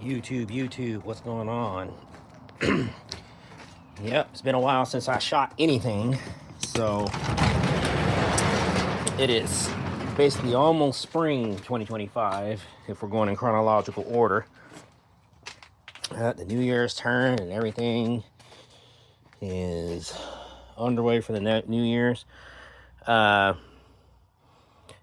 YouTube, what's going on? Yep, it's been a while since I shot anything, so it is basically almost spring 2025 if we're going in chronological order. The New Year's turn and everything is underway for the New Year's. Yeah,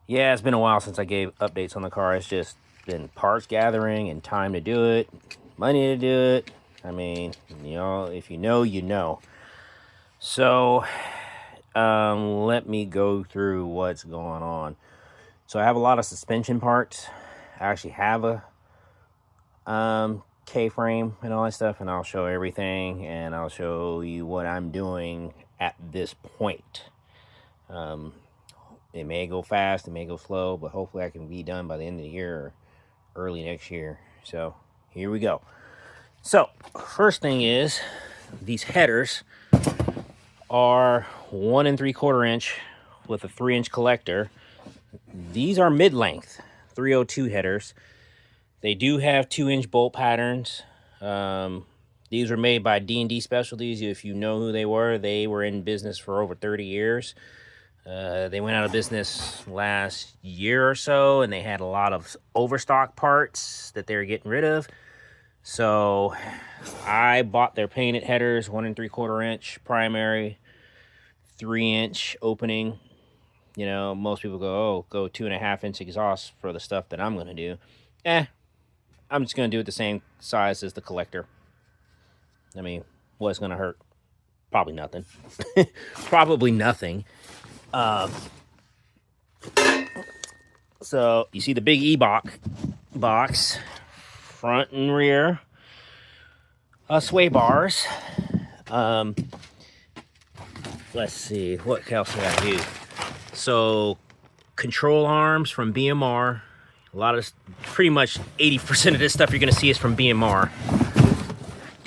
it's been a while since I gave updates on the car. It's just been parts gathering and time to do it, money to do it. I mean, you know, if you know, you know. So, let me go through what's going on. So I have a lot of suspension parts. I actually have a K-frame and all that stuff, and I'll show everything, and I'll show you what I'm doing at this point. It may go fast, it may go slow, but hopefully I can be done by the end of the year or early next year. So here we go. So first thing is, these headers are 1 3/4 inch with a 3-inch collector. These are mid-length 302 headers. They do have 2-inch bolt patterns. These were made by D&D Specialties. If you know who they were in business for over 30 years. They went out of business last year or so, and they had a lot of overstock parts that they were getting rid of. So I bought their painted headers, 1 3/4 inch primary, 3-inch opening. You know, most people go, oh, go 2.5-inch exhaust for the stuff that I'm going to do. I'm just going to do it the same size as the collector. I mean, what's going to hurt? Probably nothing. Probably nothing. So you see the big box, front and rear, sway bars. Let's see, what else did I do? So control arms from BMR. A lot of, pretty much 80% of this stuff you're going to see is from BMR.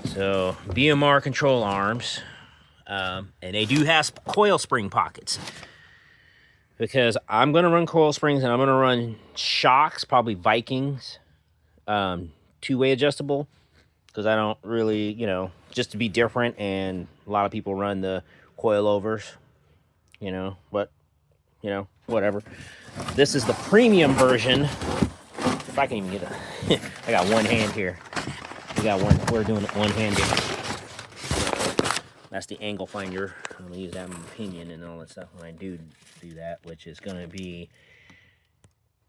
So BMR control arms, and they do have coil spring pockets, because I'm going to run coil springs and I'm going to run shocks, probably Vikings, 2-way adjustable, because I don't really, you know, just to be different, and a lot of people run the coilovers, you know, but, you know, whatever. This is the premium version. If I can even get a, I got one hand here. We're doing it one-handed. That's the angle finder. I'm gonna use that in my opinion and all that stuff when I do that, which is gonna be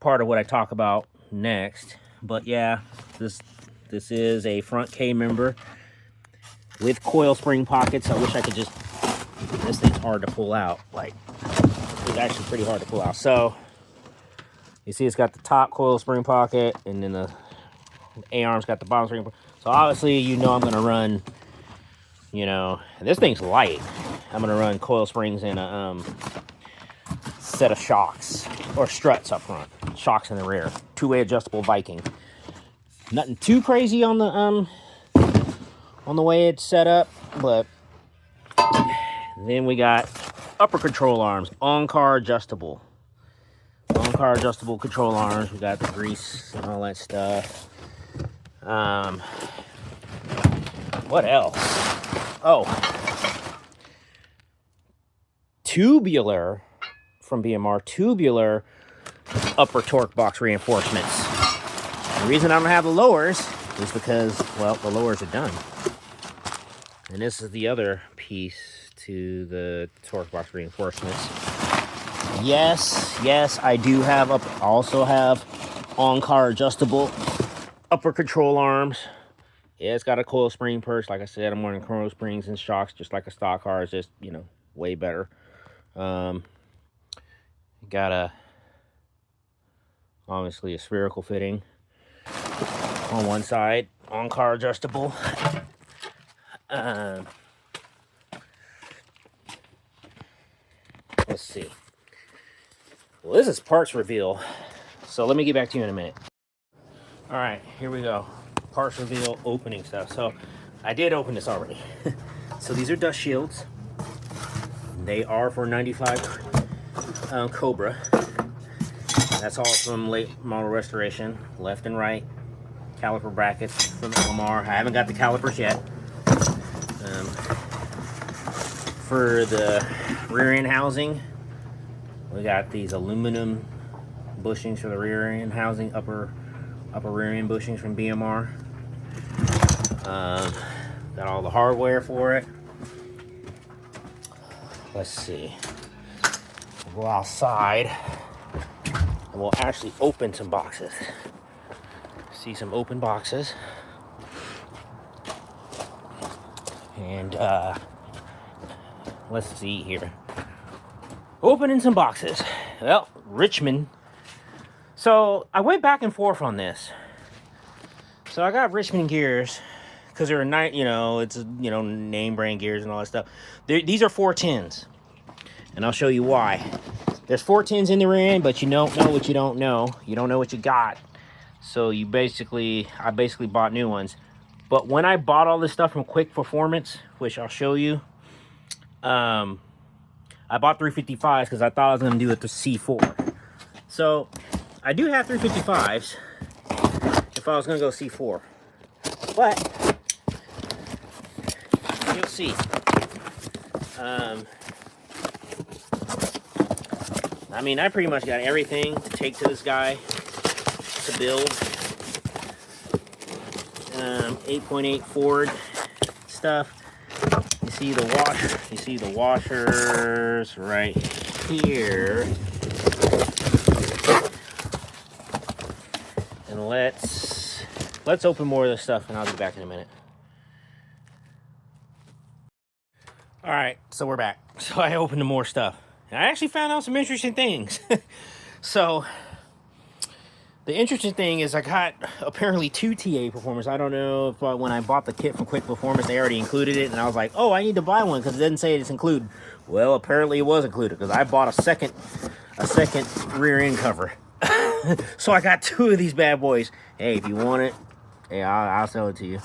part of what I talk about next. But yeah, this is a front K member with coil spring pockets. I wish I could just, this thing's hard to pull out. Like, it's actually pretty hard to pull out. So you see it's got the top coil spring pocket, and then the A-arm's got the bottom spring pocket. So obviously, you know, I'm gonna run, you know, this thing's light. I'm gonna run coil springs in a set of shocks or struts up front, shocks in the rear, 2-way adjustable Viking. Nothing too crazy on the way it's set up, but then we got upper control arms, on-car adjustable control arms. We got the grease and all that stuff. What else? Oh, tubular from BMR, tubular upper torque box reinforcements. The reason I don't have the lowers is because, well, the lowers are done. And this is the other piece to the torque box reinforcements. Yes, I do have also have on-car adjustable upper control arms. Yeah, it's got a coil spring perch. Like I said, I'm running coil springs and shocks just like a stock car. It's just, you know, way better. Got obviously a spherical fitting on one side, on-car adjustable. Let's see. Well, this is parts reveal, so let me get back to you in a minute. All right, here we go. Parts reveal, opening stuff. So I did open this already. So these are dust shields. They are for 95 Cobra. That's all from late model restoration, left and right. caliper brackets from Lamar. I haven't got the calipers yet. For the rear end housing, we got these aluminum bushings for the rear end housing, upper rear end bushings from BMR. Got all the hardware for it. Let's see. We'll go outside and we'll actually open some boxes. See some open boxes. And let's see here. Opening some boxes. Well, Richmond. So I went back and forth on this. So I got Richmond gears because they're it's name brand gears and all that stuff. These are 410s, and I'll show you why. There's 410s in the rear end, but you don't know what you don't know. You don't know what you got. So I basically bought new ones. But when I bought all this stuff from Quick Performance, which I'll show you, I bought 355s because I thought I was going to do it to C4. So I do have 355s if I was going to go C4. But you'll see. I mean, I pretty much got everything to take to this guy to build. 8.8 Ford stuff. You see the washers right here. And let's open more of this stuff, and I'll be back in a minute. All right, so we're back. So I opened more stuff. And I actually found out some interesting things. So the interesting thing is I got apparently 2 TA Performers. I don't know if when I bought the kit from Quick Performance, they already included it. And I was like, oh, I need to buy one because it didn't say it's included. Well, apparently it was included because I bought a second rear end cover. So I got 2 of these bad boys. Hey, if you want it, hey, I'll sell it to you.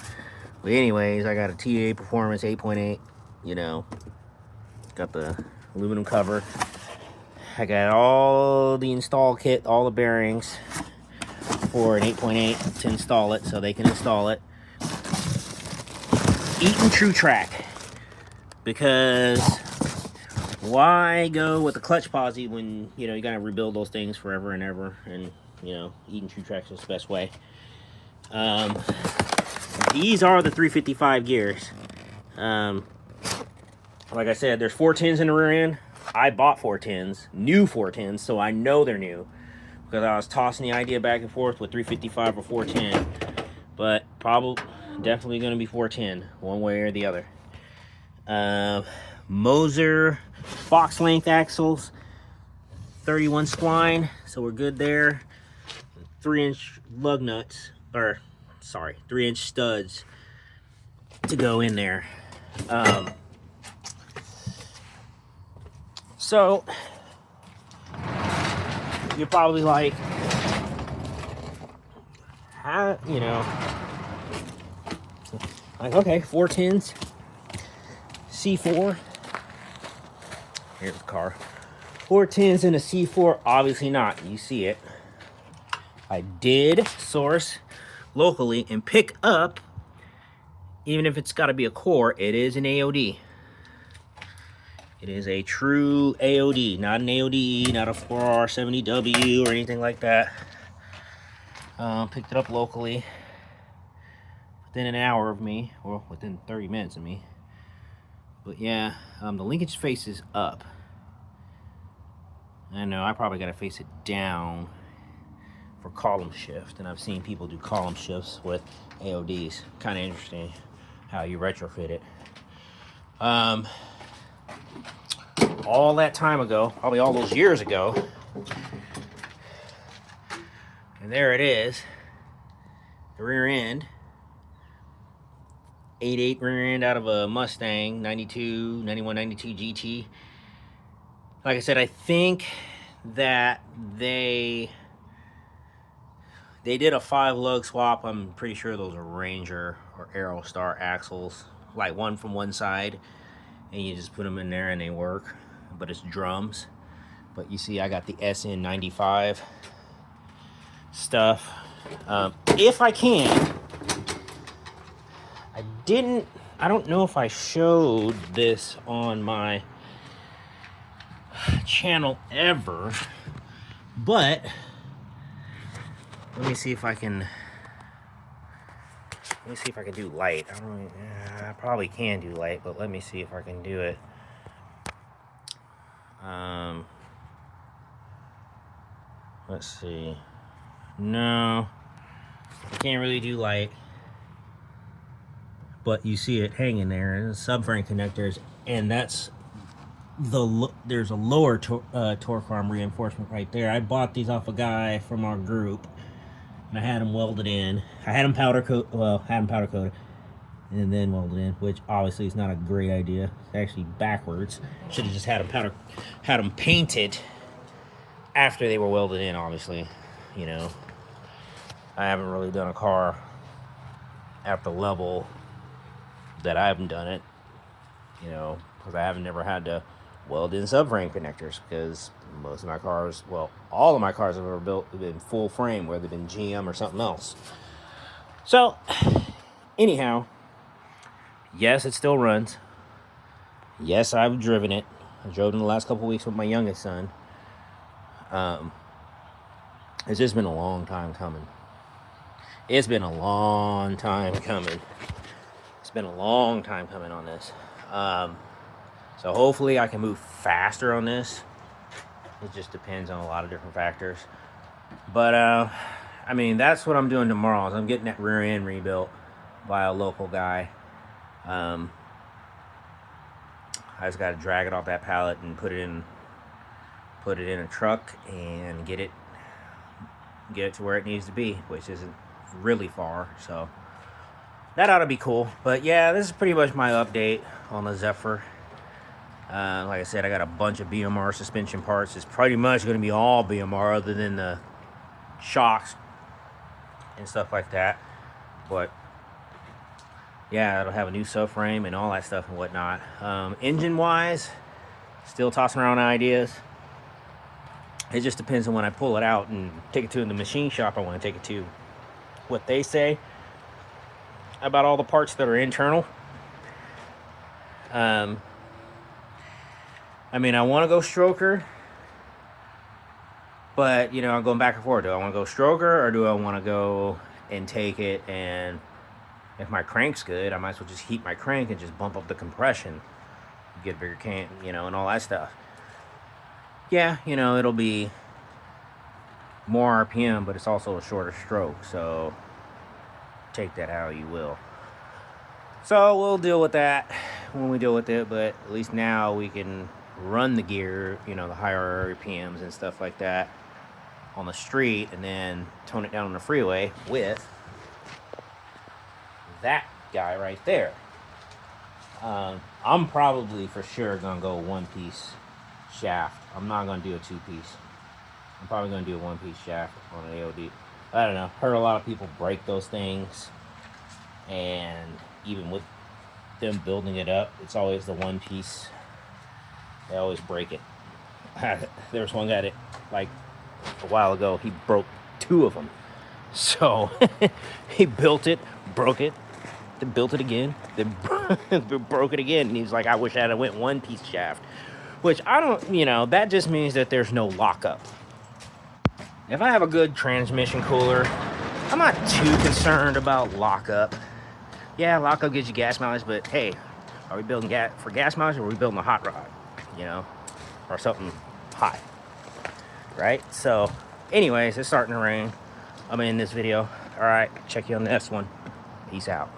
But anyways, I got a TA Performance 8.8, got the aluminum cover. I got all the install kit, all the bearings for an 8.8 to install it, so they can install it. Eaton True Track, because why go with the clutch posi when you gotta rebuild those things forever and ever? And Eaton True Track is the best way. These are the 355 gears. Like I said, there's 410s in the rear end. I bought 410s, new 410s, so I know they're new because I was tossing the idea back and forth with 355 or 410, but definitely going to be 410, one way or the other. Moser box length axles, 31 spline, so we're good there. 3-inch lug nuts, 3-inch studs to go in there. So you're probably like, how, like, okay, 410s, C4. Here's the car. 410s in a C4, obviously not. You see it. I did source locally and pick up, even if it's got to be a core, it is an AOD. It is a true AOD, not an AOD, not a 4R70W or anything like that. Picked it up locally within an hour of me, or within 30 minutes of me. But yeah, the linkage face is up. I know I probably got to face it down for column shift, and I've seen people do column shifts with AODs. Kind of interesting how you retrofit it. All that time ago, probably all those years ago, and there it is, the rear end, 8.8 rear end out of a Mustang 91, 92 GT. Like I said, I think that they did a 5 lug swap. I'm pretty sure those are Ranger or Aerostar axles, like one from one side, and you just put them in there and they work. But it's drums. But you see, I got the SN95 stuff. If I can, don't know if I showed this on my channel ever, but let me see if I can do light. I probably can do light, but let me see if I can do it. Let's see. No, I can't really do light, but you see it hanging there, and the subframe connectors, and that's there's a lower torque arm reinforcement right there. I bought these off a guy from our group, and I had them welded in. I had them powder coated, and then welded in, which obviously is not a great idea. It's actually backwards. Should have just had them painted after they were welded in. Obviously, you know, I haven't really done a car at the level that I haven't done it, you know, because I haven't never had to weld in subframe connectors, because most of my cars, well, all of my cars I've ever built have been full frame, whether they've been GM or something else. So, anyhow, yes, it still runs. Yes, I've driven it. I drove it in the last couple weeks with my youngest son. It's just been a long time coming. It's been a long time coming. It's been a long time coming on this. So hopefully I can move faster on this. It just depends on a lot of different factors. But, I mean, that's what I'm doing tomorrow. Is I'm getting that rear end rebuilt by a local guy. I just got to drag it off that pallet and put it in a truck and get it to where it needs to be, which isn't really far. So that ought to be cool. But yeah, this is pretty much my update on the Zephyr. Like I said, I got a bunch of BMR suspension parts. It's pretty much going to be all BMR other than the shocks and stuff like that. But yeah, it'll have a new subframe and all that stuff and whatnot. Engine wise, still tossing around ideas. It just depends on when I pull it out and take it to the machine shop I want to take it to, what they say about all the parts that are internal. I mean, I want to go stroker, but, you know, I'm going back and forth. Do I want to go stroker, or do I want to go and take it, and if my crank's good, I might as well just heat my crank and just bump up the compression, get a bigger can, you know, and all that stuff. Yeah, you know, it'll be more RPM, but it's also a shorter stroke, so take that how you will. So we'll deal with that when we deal with it, but at least now we can run the gear, you know, the higher RPMs and stuff like that on the street, and then tone it down on the freeway with that guy right there. I'm probably for sure gonna go one-piece shaft. I'm not gonna do a two-piece. I'm probably gonna do a one-piece shaft on an AOD. I don't know. Heard a lot of people break those things, and even with them building it up, it's always the one piece. They always break it. There was one guy that, like, a while ago, he broke 2 of them. So he built it, broke it, then built it again, then broke it again, and he's like, I wish I had went one-piece shaft. Which I don't, you know, that just means that there's no lockup. If I have a good transmission cooler, I'm not too concerned about lockup. Yeah, lockup gives you gas mileage, but hey, are we building for gas mileage, or are we building a hot rod, you know, or something hot, right? So, anyways, it's starting to rain. I'm in this video. All right, check you on the next one. Peace out.